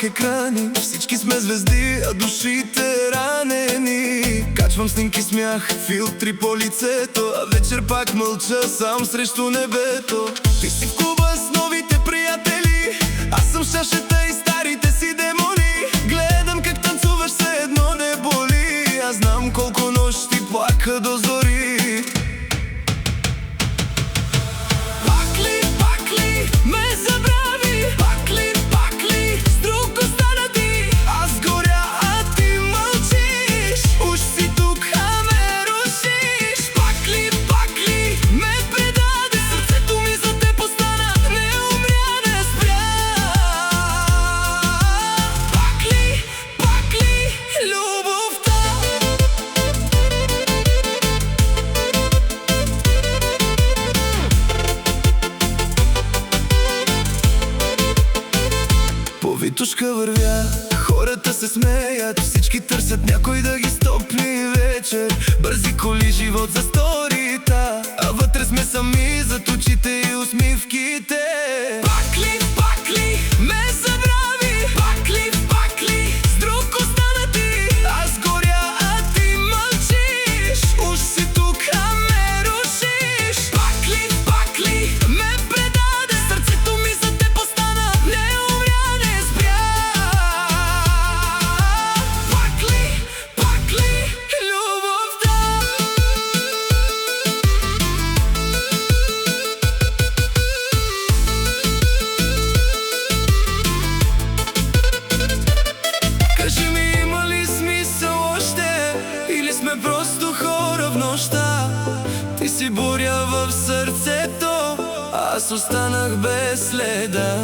екрани. Всички сме звезди, а душите ранени. Качвам снимки, смях, филтри по лицето, а вечер пак мълча сам срещу небето. Ти си в клуба с новите приятели, аз съм шашета и старите си демони. Гледам как танцуваш, все едно не боли. Аз знам колко нощи плака до зори. Витушка вървя, хората се смеят, всички търсят някой да ги стопли вечер. Бързи коли, живот за сторита, а вътре сме сами зад очите и усмивките. Пак ли ме забрави? Пак ли с друг остана ти? Аз горя, а ти мълчиш. Уж си тук, а ме рушиш. Пак ли ме предаде? Сърцето ми за теб остана, не умря, не спря. Пак ли любовта? Кажи ми, има ли смисъл още, или сме просто хора в нощта? Ти си буря в сърцето, аз останах без следа.